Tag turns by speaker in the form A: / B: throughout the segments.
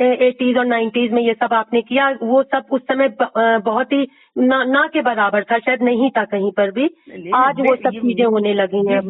A: 80s और 90s में ये सब आपने किया, वो सब उस समय बहुत ही ना के बराबर था, शायद नहीं था कहीं पर भी। आज वो सब चीजें होने लगी हैं।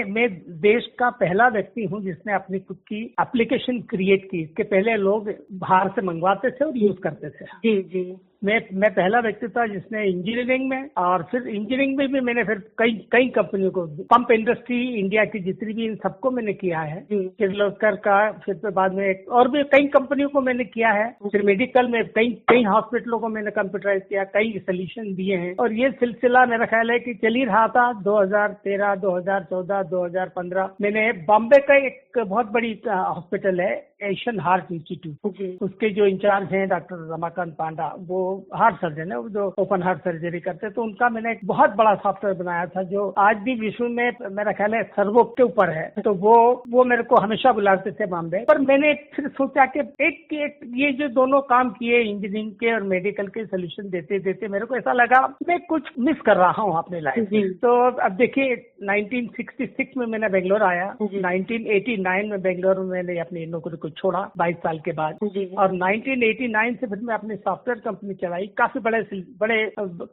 B: मैं देश का पहला व्यक्ति हूँ जिसने अपनी खुद की एप्लीकेशन क्रिएट की। इसके पहले लोग बाहर से मंगवाते थे और यूज करते थे।
A: जी जी।
B: मैं पहला व्यक्ति था जिसने इंजीनियरिंग में, और फिर इंजीनियरिंग में भी मैंने फिर कई कंपनियों को, पंप इंडस्ट्री इंडिया की जितनी भी, इन सबको मैंने किया है। किर्लोस्कर का, फिर बाद में और भी कई कंपनियों को मैंने किया है। फिर मेडिकल में कई हॉस्पिटलों को मैंने कंप्यूटराइज किया, कई सोल्यूशन दिए हैं। और ये सिलसिला मेरा ख्याल है कि चल ही रहा था। 2013, 2014, 2015 मैंने बॉम्बे का एक बहुत बड़ी हॉस्पिटल है, एशियन हार्ट इंस्टीट्यूट, उसके जो इंचार्ज हैं डॉक्टर रमाकांत पांडा, वो हार्ट सर्जन है, वो जो ओपन हार्ट सर्जरी करते हैं। तो उनका मैंने एक बहुत बड़ा सॉफ्टवेयर बनाया था जो आज भी विश्व में मेरा ख्याल है सर्वो के ऊपर है। तो वो मेरे को हमेशा बुलाते थे बॉम्बे। पर मैंने फिर सोचा कि एक ये जो दोनों काम किए, इंजीनियरिंग के और मेडिकल के सोल्यूशन देते देते मेरे को ऐसा लगा मैं कुछ मिस कर रहा हूँ अपने लाइफ में। तो अब देखिए 1966 में मैंने बेंगलोर आया, 1989 में बेंगलोर में मैंने अपनी नौकरी को छोड़ा 22 साल के बाद, और 1989 से फिर मैं अपनी सॉफ्टवेयर कंपनी चलाई। काफी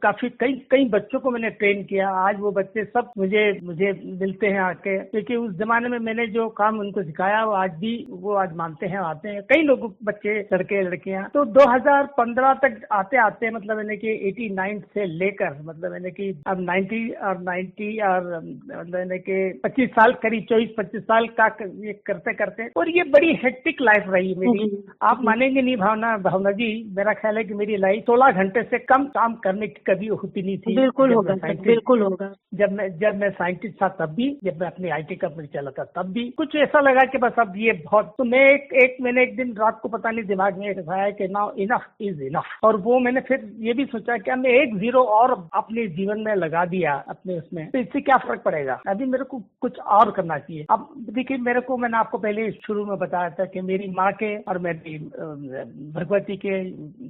B: काफी कई बच्चों को मैंने ट्रेन किया। आज वो बच्चे सब मुझे मिलते हैं आके, क्योंकि उस जमाने में मैंने जो काम उनको सिखाया वो आज मानते हैं, आते हैं कई लोग, बच्चे, लड़के लड़कियां। तो 2015 तक आते आते मतलब यानी कि 89 से लेकर मतलब यानी कि अब 90 और मतलब यानी कि 25 साल, करीब 24-25 साल का ये करते करते, और ये बड़ी हेक्टिक लाइफ रही मेरी। आप मानेंगे नहीं भावना जी, मेरा ख्याल है कि मेरी लाइफ 16 घंटे से कम काम करने की कभी होती नहीं थी।
A: बिल्कुल होगा।
B: जब मैं साइंटिस्ट था तब भी, जब मैं अपनी IT कंपनी चलाता तब भी कुछ ऐसा लगा कि बस अब ये बहुत। तो मैंने एक दिन रात को पता नहीं दिमाग में आया कि नाउ इनफ इज इनफ, और वो मैंने फिर ये भी सोचा कि मैं 1 0 और अपने जीवन में लगा दिया अपने उसमें, तो इससे क्या फर्क पड़ेगा, अभी मेरे को कुछ और करना चाहिए। अब देखिए मैंने आपको पहले शुरू में बताया था कि मेरी माँ के और मेरी भगवती के,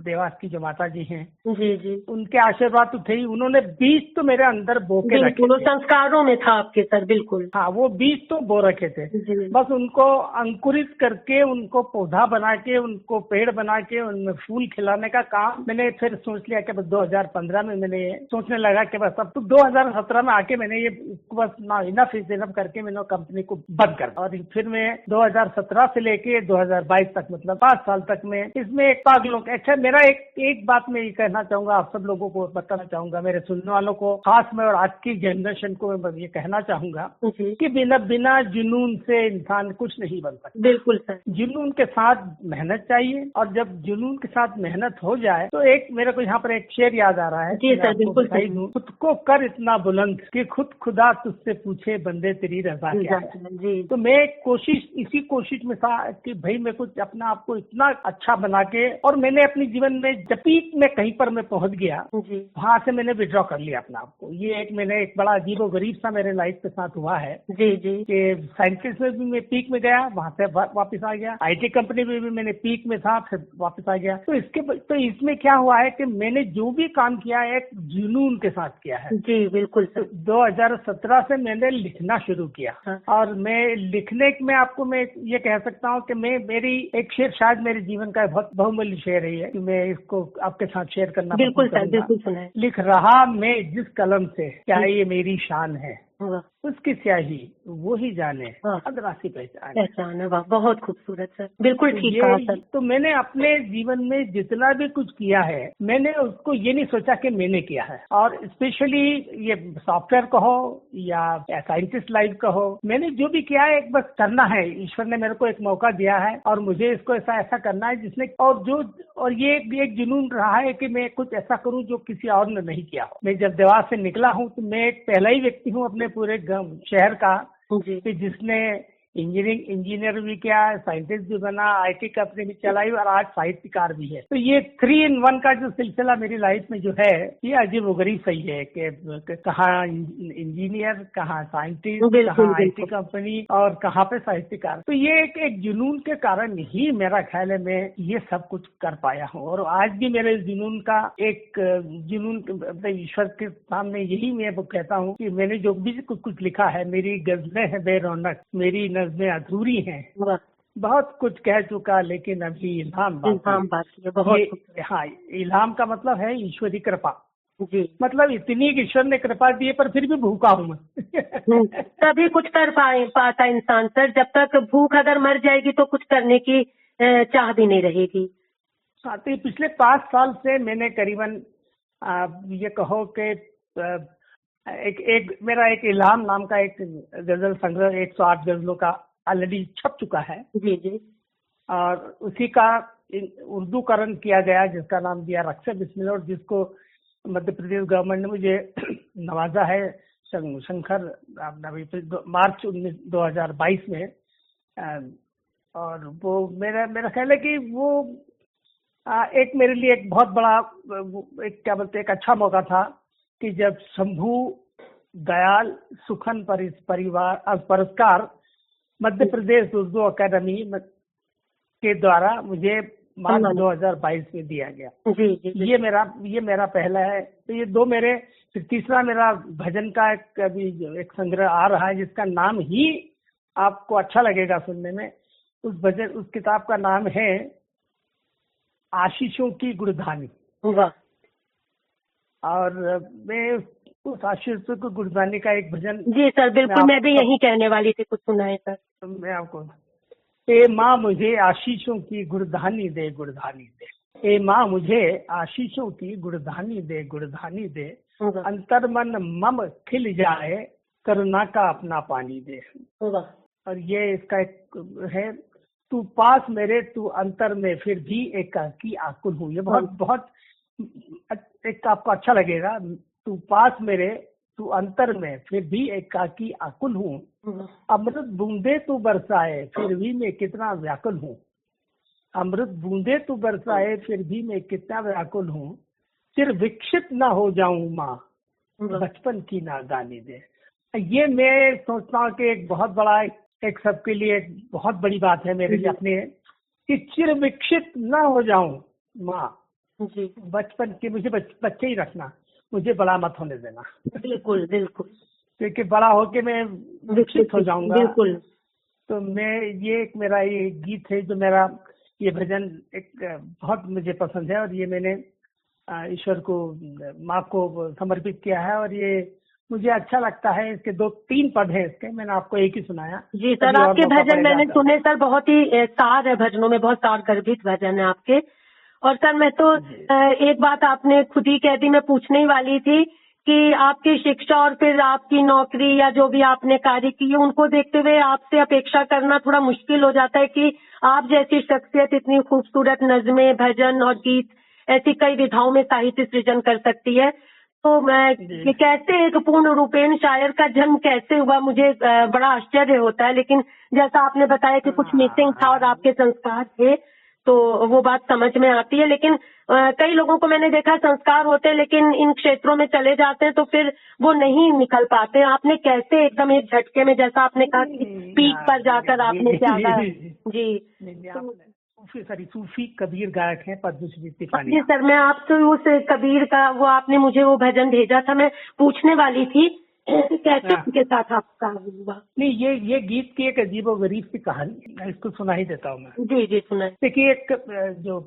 B: देवास की जो माता जी हैं, जी, उनके आशीर्वाद तो थे ही, उन्होंने बीज तो मेरे अंदर बो के रखे थे।
A: संस्कारों में था आपके सर, बिल्कुल।
B: हाँ, वो बीज तो बो रखे थे, बस उनको अंकुरित करके, उनको पौधा बना के, उनको पेड़ बना के, उनमें फूल खिलाने का काम मैंने फिर सोच लिया कि बस 2015 में मैंने ये सोचने लगा कि बस अब तो 2017 में आके मैंने ये बस ना इनफ इज इनफ करके मैंने कंपनी को बंद कर, और फिर मैं 2017 से लेके 2022 तक मतलब 5 साल तक में इसमें एक पागलों। अच्छा, मेरा एक बात मैं ये कहना चाहूंगा, आप सब लोगों को बताना चाहूंगा, मेरे सुनने वालों को खास में, और आज की जनरेशन को मैं ये कहना चाहूंगा कि बिना जुनून से इंसान कुछ नहीं बन सकता।
A: बिल्कुल सर।
B: जुनून के साथ मेहनत चाहिए, और जब जुनून के साथ मेहनत हो जाए तो एक मेरे को यहाँ पर एक शेर याद आ रहा है।
A: जी सर, बिल्कुल।
B: खुद को कर इतना बुलंद कि खुद खुदा तुझसे पूछे बंदे तेरी रजा क्या है। जी। तो मैं इसी कोशिश में था कि भाई मैं कुछ अपना आपको इतना अच्छा बना के, और मैंने अपने जीवन में जब पीक में कहीं पर मैं पहुंच गया, वहां से मैंने विड्रॉ कर लिया अपना आपको। ये मैंने एक बड़ा अजीबो गरीब सा मेरे लाइफ के साथ हुआ है। जी कि साइंटिस्ट में भी मैं पीक में गया, वहां से वापस आ गया। IT कंपनी में भी मैंने पीक में था, फिर वापस आ गया। तो इसमें क्या हुआ है कि मैंने जो भी काम किया है एक जुनून के साथ किया है। जी बिल्कुल। 2017 से मैंने लिखना शुरू किया, और मैं लिखने में आपको मैं ये कह सकता हूँ कि मेरी एक शेर शायद मेरे जीवन का बहुत बहुमूल्य शेर है कि मैं इसको आपके साथ शेयर करना
A: बिल्कुल सर, बिल्कुल सुनाए।
B: लिख रहा मैं जिस कलम से, क्या ये मेरी शान है, उसकी स्याही वो ही जाने, अदरासी पहचान है।
A: वाह, बहुत खूबसूरत सर, बिल्कुल ठीक कहा सर।
B: तो मैंने अपने जीवन में जितना भी कुछ किया है, मैंने उसको ये नहीं सोचा कि मैंने किया है, और स्पेशली ये सॉफ्टवेयर कहो या साइंटिस्ट लाइफ कहो, मैंने जो भी किया है एक बस करना है। ईश्वर ने मेरे को एक मौका दिया है, और मुझे इसको ऐसा करना है जिसने, और ये एक जुनून रहा है कि मैं कुछ ऐसा करूं जो किसी और ने नहीं किया हो। मैं जब देवास से निकला हूं तो मैं एक पहला ही व्यक्ति हूं अपने पूरे शहर का कि जिसने इंजीनियर भी किया, साइंटिस्ट भी बना, IT कंपनी भी चलाई, और आज साहित्यकार भी है। तो ये 3 in 1 का जो सिलसिला मेरी लाइफ में जो है, ये अजीबोगरीब सही है कि कहाँ इंजीनियर, कहाँ साइंटिस्ट, कहाँ IT कंपनी, और कहाँ पे साहित्यकार। तो ये एक जुनून के कारण ही मेरा ख्याल है मैं ये सब कुछ कर पाया हूँ, और आज भी मेरे जुनून का एक जुनून ईश्वर के सामने यही मैं कहता हूँ कि मैंने जो भी कुछ लिखा है, मेरी गजलें हैं बेरौनक, मेरी में अधूरी हैं, बहुत कुछ कह चुका, लेकिन अभी इल्हाम बाकी
A: है। बहुत
B: हाँ, इल्हाम का मतलब है ईश्वरी कृपा
A: जी।
B: मतलब इतनी कि ईश्वर ने कृपा दी है, पर फिर भी भूखा हूँ मैं
A: तभी कुछ कर पाता इंसान सर। जब तक भूख अगर मर जाएगी तो कुछ करने की चाह भी नहीं रहेगी।
B: साथ ही पिछले 5 साल से मैंने करीबन ये कहो कि एक मेरा एक इल्हाम नाम का एक गजल संग्रह 108 गजलों का ऑलरेडी छप चुका है
A: जी जी।
B: और उसी का उर्दूकरण किया गया, जिसका नाम दिया रक्षा बिस्मिल्लाह, और जिसको मध्य प्रदेश गवर्नमेंट ने मुझे नवाजा है शंकर मार्च 2022 में। और वो मेरा ख्याल है कि वो एक मेरे लिए एक बहुत बड़ा एक क्या बोलते एक अच्छा मौका था कि जब शंभू दयाल सुखन परिवार पुरस्कार मध्य प्रदेश उर्दू अकादमी के द्वारा मुझे मार्च 2022 में दिया गया।
A: जी, जी, जी।
B: ये मेरा पहला है। तो ये दो मेरे, फिर तीसरा मेरा भजन का एक संग्रह आ रहा है, जिसका नाम ही आपको अच्छा लगेगा सुनने में। उस किताब का नाम है आशीषों की गुड़धानी।
A: वाह।
B: और मैं उस आशीषों की गुड़धानी का एक भजन।
A: जी सर, बिल्कुल मैं भी यही कहने वाली थी, कुछ सुनाए सर।
B: मैं आपको, ए माँ मुझे आशीषों की गुड़धानी दे, गुड़धानी दे। ए माँ मुझे आशीषों की गुड़धानी दे, गुड़धानी दे। अंतर मन मम खिल जाए, करुणा का अपना पानी दे। और ये इसका एक है, तू पास मेरे तू अंतर में फिर भी एकाकी आकुल हूँ। ये बहुत एक आपको अच्छा लगेगा। तू पास मेरे तू अंतर में फिर भी एकाकी आकुल हूँ। अमृत बूंदे तू बरसाए फिर भी मैं कितना व्याकुल हूँ। अमृत बूंदे तू बरसाए फिर भी मैं कितना व्याकुल हूँ। फिर विकसित ना हो जाऊं माँ, बचपन की नादानी दे। ये मैं सोचता हूँ कि एक बहुत बड़ा एक सबके लिए एक बहुत बड़ी बात है मेरे लिए अपने, कि चिर विकसित ना हो जाऊं माँ, बचपन की मुझे बच्चे ही रखना, मुझे बड़ा मत होने देना।
A: बिल्कुल बिल्कुल,
B: क्योंकि बड़ा होके मैं विकसित हो जाऊंगा।
A: बिल्कुल।
B: तो मैं ये एक मेरा ये गीत है जो मेरा ये भजन एक बहुत मुझे पसंद है, और ये मैंने ईश्वर को माँ को समर्पित किया है, और ये मुझे अच्छा लगता है। इसके 2-3 पद हैं इसके, मैंने आपको एक ही सुनाया।
A: जी सर, आपके भजन मैंने सुने सर, बहुत ही सार है भजनों में, बहुत सार गर्भित भजन है आपके। और सर मैं तो एक बात आपने खुद ही कह दी, मैं पूछने ही वाली थी कि आपकी शिक्षा और फिर आपकी नौकरी या जो भी आपने कार्य किए, उनको देखते हुए आपसे अपेक्षा करना थोड़ा मुश्किल हो जाता है कि आप जैसी शख्सियत इतनी खूबसूरत नज़्में, भजन और गीत ऐसी कई विधाओं में साहित्य सृजन कर सकती है। तो मैं कैसे एक पूर्ण रूपेण शायर का जन्म कैसे हुआ, मुझे बड़ा आश्चर्य होता है। लेकिन जैसा आपने बताया कि कुछ मिसिंग था और आपके संस्कार थे, तो वो बात समझ में आती है। लेकिन कई लोगों को मैंने देखा संस्कार होते हैं लेकिन इन क्षेत्रों में चले जाते हैं तो फिर वो नहीं निकल पाते। आपने कैसे एकदम एक झटके में, जैसा आपने कहा कि पीक पर जाकर आपने त्यागा। जी,
B: सूफी कबीर गायक हैं पद्मश्री तिपानिया।
A: जी सर, मैं आपसे उस कबीर का वो आपने मुझे वो भजन भेजा था, मैं पूछने वाली थी कैसे उनके साथ आपका हुआ।
B: नहीं, ये गीत की एक अजीबोगरीब सी कहानी, मैं इसको सुना ही देता हूँ मैं।
A: जी जी सुना।
B: देखिए, एक जो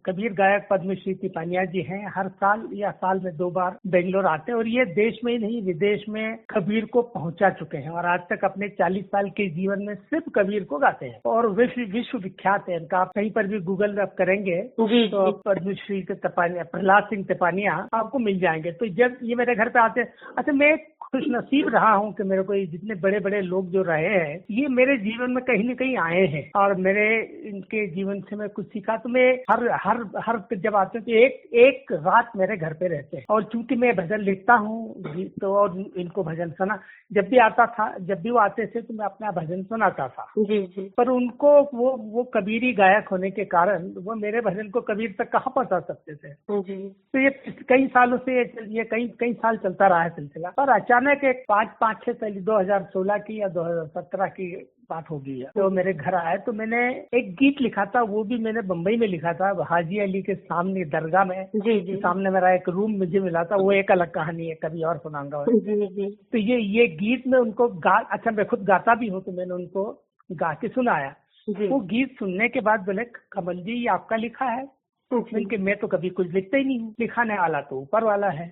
B: कबीर गायक पद्मश्री तिपानिया जी हैं, हर साल या साल में 2 बार बेंगलोर आते हैं, और ये देश में ही नहीं विदेश में कबीर को पहुंचा चुके हैं, और आज तक अपने 40 साल के जीवन में सिर्फ कबीर को गाते हैं, और विश्व विख्यात है इनका। आप कहीं पर भी गूगल आप करेंगे तो पद्मश्री तिपानिया, प्रहलाद सिंह तिपानिया आपको मिल जाएंगे। तो जब ये मेरे घर पे आते हैं, अच्छा मैं खुश नसीब रहा हूँ कि मेरे को जितने बड़े बड़े लोग जो रहे हैं, ये मेरे जीवन में कहीं न कहीं आए हैं, और मेरे इनके जीवन से मैं कुछ सीखा। तो मैं हर जब आते हैं तो एक रात मेरे घर पे रहते हैं, और चूंकि मैं भजन लिखता हूँ तो और इनको भजन सुना जब भी वो आते थे तो मैं अपना भजन सुनाता था।
A: जी जी।
B: पर उनको वो कबीरी गायक होने के कारण वो मेरे भजन को कबीर तक कहाँ पहुँचा सकते थे।
A: जी।
B: तो ये कई सालों से ये कई साल चलता रहा है सिलसिला। और अचानक एक 5-6 साल 2016 की या 2017 की बात होगी, तो मेरे घर आए तो मैंने एक गीत लिखा था, वो भी मैंने बम्बई में लिखा था, हाजी अली के सामने दरगाह में।
A: जी जी।
B: सामने मेरा एक रूम मुझे मिला था, वो एक अलग कहानी है, कभी और सुनाऊंगा।
A: जी जी।
B: तो ये गीत में उनको अच्छा मैं खुद गाता भी हूँ, तो मैंने उनको गा के सुनाया। वो गीत सुनने के बाद बोले कमल जी ये आपका लिखा है? क्योंकि मैं तो कभी कुछ लिखता ही नहीं हूँ, लिखाने वाला तो ऊपर वाला है।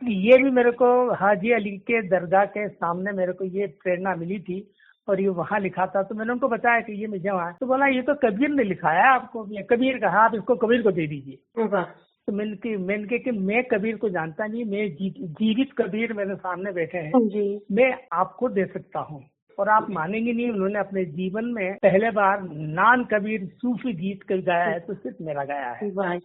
B: ये भी मेरे को हाजी अली के दरगाह के सामने मेरे को ये प्रेरणा मिली थी और ये वहाँ लिखा था। तो मैंने उनको बताया कि ये मुझे वहाँ, तो बोला ये तो कबीर ने लिखाया है आपको। कबीर कहा आप इसको कबीर को दे दीजिए। तो मैंने कि मैं कबीर को जानता नहीं, मैं जीवित कबीर मेरे सामने बैठे हैं, मैं आपको दे सकता हूँ। और आप मानेंगे नहीं, उन्होंने अपने जीवन में पहले बार नान कबीर सूफी गीत गाया है तो सिर्फ मेरा गाया है।